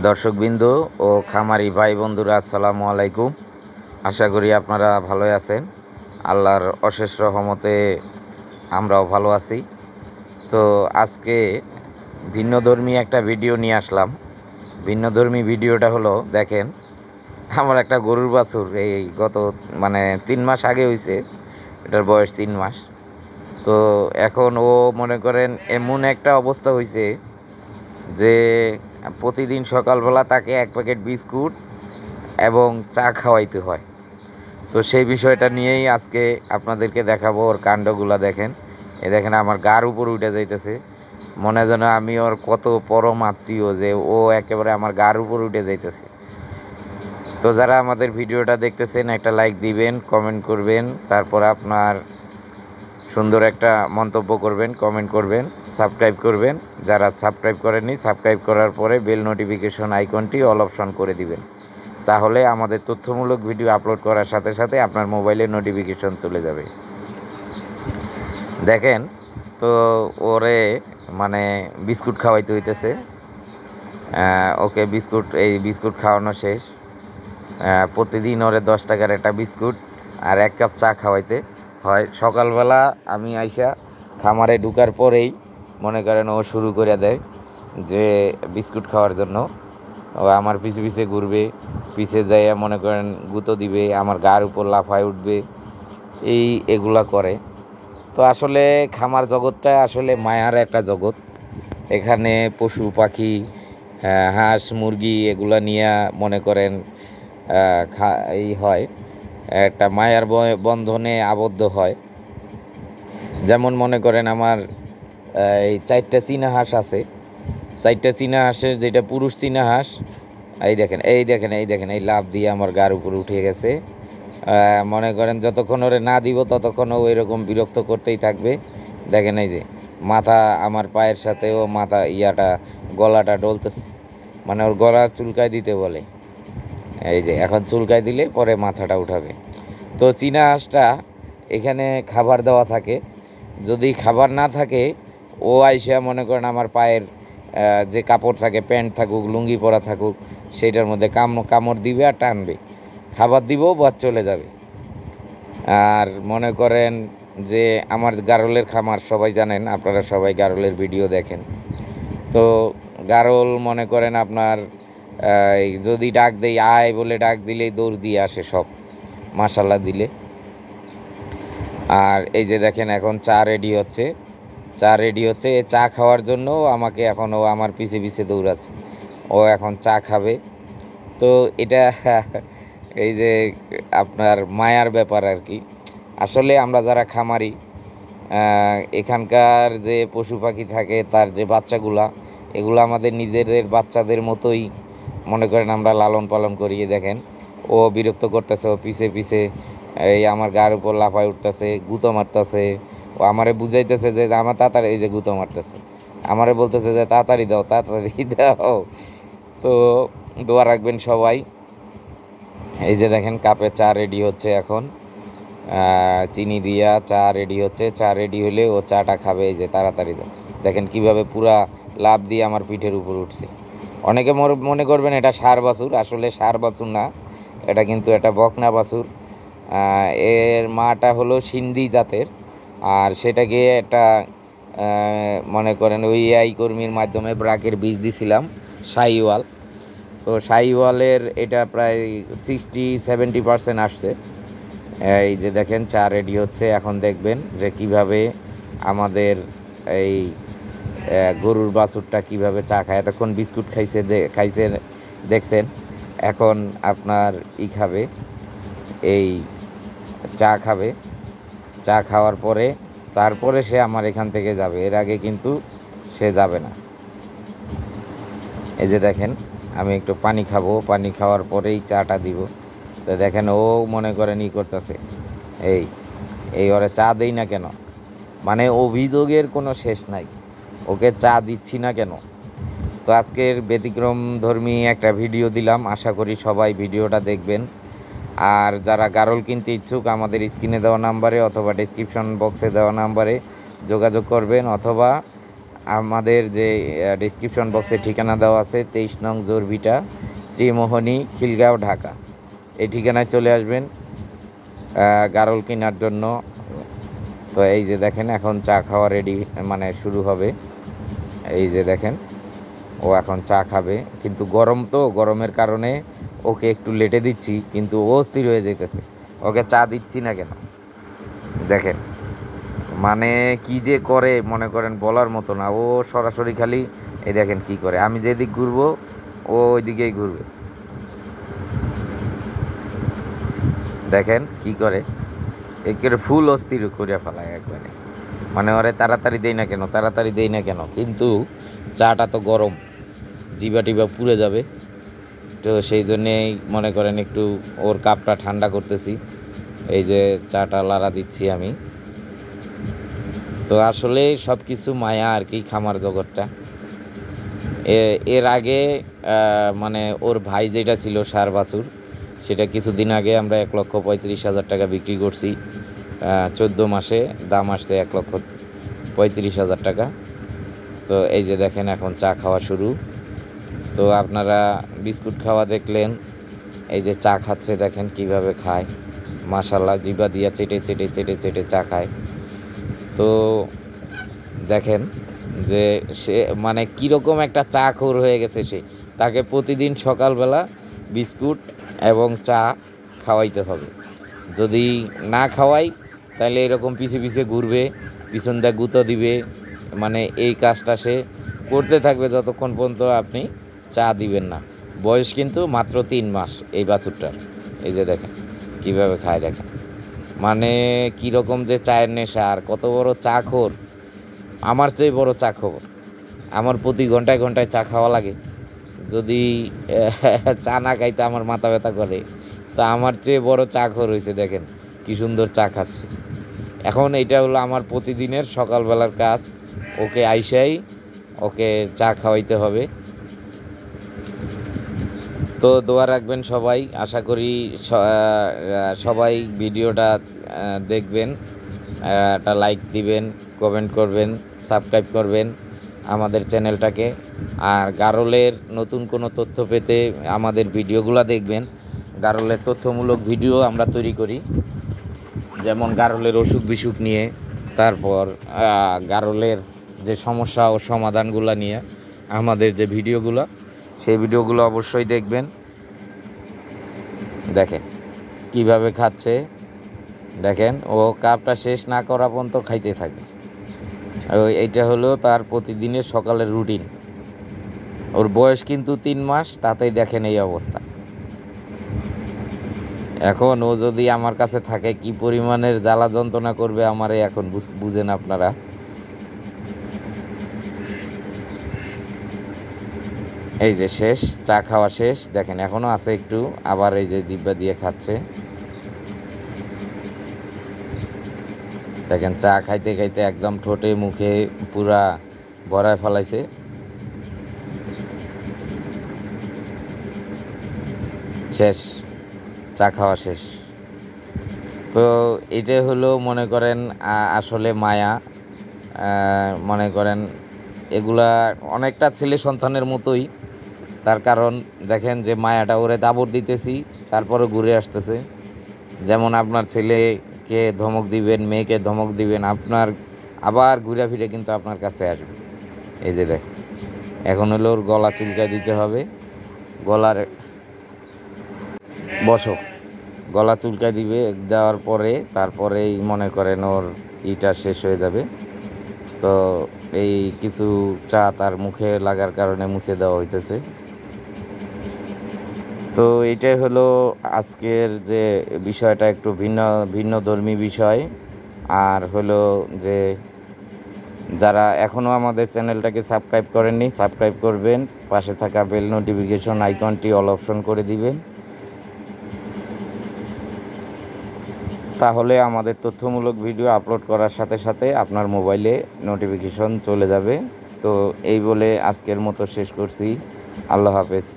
দর্শকবৃন্দ ও খামারি ভাই বন্ধুরা আসসালামু আলাইকুম। আশা করি আপনারা ভালোই আছেন। আল্লাহর অশেষ রহমতে আমরাও ভালো আছি। তো আজকে ভিন্নধর্মী একটা ভিডিও নিয়ে আসলাম। ভিন্নধর্মী ভিডিওটা হলো, দেখেন আমার একটা গরুর বাছুর এই গত 3 মাস আগে হয়েছে, এটার বয়স 3 মাস। তো এখন ও মনে করেন এমন একটা অবস্থা হয়েছে যে প্রতিদিন সকালবেলা তাকে 1 প্যাকেট বিস্কুট এবং চা খাওয়াইতে হয়। তো সেই বিষয়টা নিয়েই আজকে আপনাদেরকে দেখাবো। ওর কাণ্ডগুলা দেখেন, দেখেন আমার গার উপর উঠে যাইতেছে, মনে যেন আমি ওর কত পরম আত্মীয়, যে ও একেবারে আমার গার উপর উঠে যাইতেছে। তো যারা আমাদের ভিডিওটা দেখতেছেন একটা লাইক দিবেন, কমেন্ট করবেন, তারপর আপনার সুন্দর একটা মন্তব্য করবেন, কমেন্ট করবেন, সাবস্ক্রাইব করবেন। যারা সাবস্ক্রাইব করেননি, সাবস্ক্রাইব করার পরে বেল নোটিফিকেশন আইকনটি অল অপশন করে দিবেন। তাহলে আমাদের তথ্যমূলক ভিডিও আপলোড করার সাথে সাথে আপনার মোবাইলে নোটিফিকেশন চলে যাবে। দেখেন, তো ওরে বিস্কুট খাওয়াইতে হইতেছে। ওকে বিস্কুট খাওয়ানো শেষ। প্রতিদিন ওরে 10 টাকার একটা বিস্কুট আর 1 কাপ চা খাওয়াইতে হয়। সকালবেলা আমি আইসা খামারে ঢুকার পরেই মনে করেন ও শুরু করে দেয় যে বিস্কুট খাওয়ার জন্য। ও আমার পিছে পিছে ঘুরবে, পিছে যাইয়া মনে করেন গুঁতো দিবে, আমার গার উপর লাফায় উঠবে, এগুলা করে। তো আসলে খামার জগৎটা আসলে মায়ার একটা জগৎ। এখানে পশু পাখি, হাঁস মুরগি এগুলা নিয়ে মনে করেন হয়, একটা মায়ার বন্ধনে আবদ্ধ হয়। যেমন মনে করেন আমার এই 4টা চীনা হাঁস আছে। 4টা চীনা হাঁসের যেটা পুরুষ চীনা হাঁস, এই লাফ দিয়ে আমার গার উপর উঠে গেছে। মনে করেন যতক্ষণ ওরে না দিব ততক্ষণ ওই রকম বিরক্ত করতেই থাকবে। দেখেন এই যে মাথা আমার পায়ের সাথে ও গলাটা ডলতেছে, মানে ওর গলা চুলকায় দিতে বলে। এই যে এখন চুলকায় দিলে পরে মাথাটা উঠাবে। তো চীনা হাঁসটা এখানে খাবার দেওয়া থাকে। যদি খাবার না থাকে, ও আইসা মনে করেন আমার পায়ের যে কাপড় থাকে, প্যান্ট থাকুক, লুঙ্গি পরা থাকুক, সেইটার মধ্যে কামড় দিবে আর টানবে। খাবার দিবও বা চলে যাবে। আর মনে করেন যে আমার গারলের খামার সবাই জানেন, আপনারা সবাই গারলের ভিডিও দেখেন। তো গারল মনে করেন আপনার যদি ডাক দেই, আয় বলে ডাক দিলেই দৌড় দিয়ে আসে সব, মাশাল্লাহ দিলে। আর এই যে দেখেন এখন চা রেডি হচ্ছে। চা খাওয়ার জন্য আমাকে এখন ও আমার পিছে পিছে দৌড়াচ্ছে। ও এখন চা খাবে। তো এটা এই যে আপনার মায়ার ব্যাপার আর কি। আসলে আমরা যারা খামারি, এখানকার যে পশু পাখি থাকে তার যে এগুলো আমাদের নিজেদের বাচ্চাদের মতোই মনে করেন আমরা লালন পালন করি। দেখেন ও বিরক্ত করতেছে, ও পিছে পিছে এই আমার গার উপর লাফায় উঠতেছে, গুঁতো মারতেছে। ও আমারে বুঝাইতেছে যে আমার তাড়াতাড়ি, এই যে গুঁতো মারতেছে, আমারে বলতেছে যে তাড়াতাড়ি দাও। তো দোয়া রাখবেন সবাই। এই যে দেখেন কাপে চা রেডি হচ্ছে এখন, চিনি দিয়া চা রেডি হচ্ছে। চা রেডি হলে ও চাটা খাবে। এই যে তাড়াতাড়ি দাও। দেখেন কিভাবে পুরা লাফ দিয়ে আমার পিঠের উপর উঠছে। অনেকে মনে করবেন এটা ষাঁড় বাছুর, আসলে ষাঁড় বাছুর না, এটা কিন্তু একটা বকনা বাছুর। এর মাটা হলো সিন্ধি জাতের, আর সেটাকে একটা মনে করেন ওই AI কর্মীর মাধ্যমে ব্রাকের বীজ দিছিলাম, শাহিওয়াল। তো শাহিওয়ালের এটা প্রায় 60-70% আসছে। এই যে দেখেন চা রেডি হচ্ছে। এখন দেখবেন যে কিভাবে আমাদের এই গরুর বাছুরটা কিভাবে চা খায়। এতক্ষণ বিস্কুট খাইছে দেখছেন, এখন আপনার খাবে, এই চা খাবে। চা খাওয়ার পরে তারপরে সে আমার এখান থেকে যাবে, এর আগে কিন্তু সে যাবে না। এই যে দেখেন আমি একটু পানি খাবো, পানি খাওয়ার পরেই চাটা দিব। তো দেখেন ও মনে করেন করতেছে, এই ওরে চা দেই না কেন, মানে অভিযোগের কোনো শেষ নাই, ওকে চা দিচ্ছি না কেন। তো আজকের ব্যতিক্রম ধর্মী একটা ভিডিও দিলাম, আশা করি সবাই ভিডিওটা দেখবেন। আর যারা গারল কিনতে ইচ্ছুক আমাদের স্ক্রিনে দেওয়া নাম্বারে অথবা ডেসক্রিপশন বক্সে দেওয়া নাম্বারে যোগাযোগ করবেন, অথবা আমাদের যে ডিসক্রিপশন বক্সে ঠিকানা দেওয়া আছে 23 নং জোরভিটা, ত্রিমোহনী, খিলগাঁও, ঢাকা। এই ঠিকানায় চলে আসবেন গারল কেনার জন্য। তো এই যে দেখেন এখন চা খাওয়া রেডি, মানে শুরু হবে। এই যে দেখেন ও এখন চা খাবে, কিন্তু গরম তো, গরমের কারণে ওকে একটু লেটে দিচ্ছি, কিন্তু ও স্থির হয়ে যেতেছে। ওকে চা দিচ্ছি না কেন দেখেন, মানে কি যে করে মনে করেন বলার মতো না। ও সরাসরি খালি এই দেখেন কি করে, আমি যেদিক ঘুরবো ও ওই দিকেই ঘুরবে। দেখেন কি করে, একেবারে ফুল অস্থির করে ফেলায় একবারে। মানে ওরে তাড়াতাড়ি দেই না কেন, তাড়াতাড়ি দেই না কেন, কিন্তু চাটা তো গরম, জিবা টিবা পুড়ে যাবে। তো সেই জন্যেই মনে করেন একটু ওর কাপটা ঠান্ডা করতেছি। এই যে চাটা লাড়া দিচ্ছি আমি। তো আসলে সব কিছু মায়া আর কি, খামার জগৎটা। এর আগে মানে ওর ভাই যেটা ছিল ষাঁড় বাছুর, সেটা কিছুদিন আগে আমরা 1,35,000 টাকা বিক্রি করছি। 14 মাসে দাম আসছে 1,35,000 টাকা। তো এই যে দেখেন এখন চা খাওয়া শুরু। তো আপনারা বিস্কুট খাওয়া দেখলেন, এই যে চা খাচ্ছে দেখেন কিভাবে খায়, মাশাল্লাহ জিবা দিয়া চেটে চেটে চেটে চেটে চা খায়। তো দেখেন যে সে মানে কীরকম একটা চা খোর হয়ে গেছে সে। তাকে প্রতিদিন সকালবেলা বিস্কুট এবং চা খাওয়াইতে হবে। যদি না খাওয়াই তাহলে এরকম পিছে পিছে ঘুরবে, পিছন দিয়ে গুঁতো দিবে। মানে এই কাজটা সে করতে থাকবে যতক্ষণ পর্যন্ত আপনি চা দিবেন না। বয়স কিন্তু মাত্র 3 মাস এই বাছুরটার। এই যে দেখেন কীভাবে খায় দেখেন, মানে কীরকম যে চায়ের নেশা, আর কত বড় চা খোর। আমার চেয়ে বড় চা খবর, আমার প্রতি ঘন্টায় ঘন্টায় চা খাওয়া লাগে। যদি চা না খাইতে আমার মাথা ব্যথা করে, তো আমার চেয়ে বড় চা খোর হয়েছে। দেখেন কি সুন্দর চা খাচ্ছে। এখন এটা হলো আমার প্রতিদিনের সকালবেলার কাজ। ওকে আইসাই ওকে চা খাওয়াইতে হবে। তো দোয়া রাখবেন সবাই, আশা করি সবাই ভিডিওটা দেখবেন, একটা লাইক দিবেন, কমেন্ট করবেন, সাবস্ক্রাইব করবেন আমাদের চ্যানেলটাকে। আর গারলের নতুন কোনো তথ্য পেতে আমাদের ভিডিওগুলো দেখবেন। গারলের তথ্যমূলক ভিডিও আমরা তৈরি করি, যেমন গারলের অসুখ বিসুখ নিয়ে, তারপর গারলের যে সমস্যা ও সমাধানগুলো নিয়ে আমাদের যে ভিডিওগুলো, সেই ভিডিওগুলো অবশ্যই দেখবেন। দেখেন কিভাবে খাচ্ছে, দেখেন ও কাপটা শেষ না করা পর্যন্ত খাইতে থাকে। এইটা হলো তার প্রতিদিনের সকালের রুটিন। ওর বয়স কিন্তু 3 মাস, তাতেই দেখেন এই অবস্থা। এখন ও যদি আমার কাছে থাকে কি পরিমাণের জ্বালা যন্ত্রণা করবে আমারে এখন বুঝেন আপনারা। এই যে শেষ, চা খাওয়া শেষ, দেখেন এখনও আছে একটু, আবার এই যে জিব্বা দিয়ে খাচ্ছে। দেখেন চা খাইতে খাইতে একদম ঠোঁটে মুখে পুরা ভরায় ফেলাইছে। শেষ, চা খাওয়া শেষ। তো এটা হলো মনে করেন আসলে মায়া। মনে করেন এগুলা অনেকটা ছেলে সন্তানের মতোই। তার কারণ দেখেন যে মায়াটা ওরে দাবড় দিতেছি, তারপরে ঘুরে আসতেছে। যেমন আপনার ছেলেকে ধমক দিবেন, মেয়েকে ধমক দিবেন, আপনার আবার ঘুরে ফিরে কিন্তু আপনার কাছে আসবে। এই যে দেখ, এখন হলো ওর গলা চুলকায় দিতে হবে। গলার বসো, গলা চুলকায় দিবে, দেওয়ার পরে তারপরেই মনে করেন ওর ইটা শেষ হয়ে যাবে। তো এই কিছু চা তার মুখে লাগার কারণে মুছে দেওয়া হইতেছে। তো এটাই হলো আজকের যে বিষয়টা, একটু ভিন্নধর্মী বিষয়। আর হলো যে যারা এখনও আমাদের চ্যানেলটাকে সাবস্ক্রাইব করেননি, সাবস্ক্রাইব করবেন, পাশে থাকা বেল নোটিফিকেশন আইকনটি অল অপশন করে দিবেন, তাহলে আমাদের তথ্যমূলক ভিডিও আপলোড করার সাথে সাথে আপনার মোবাইলে নোটিফিকেশন চলে যাবে। তো এই বলে আজকের মতো শেষ করছি। আল্লাহ হাফেজ।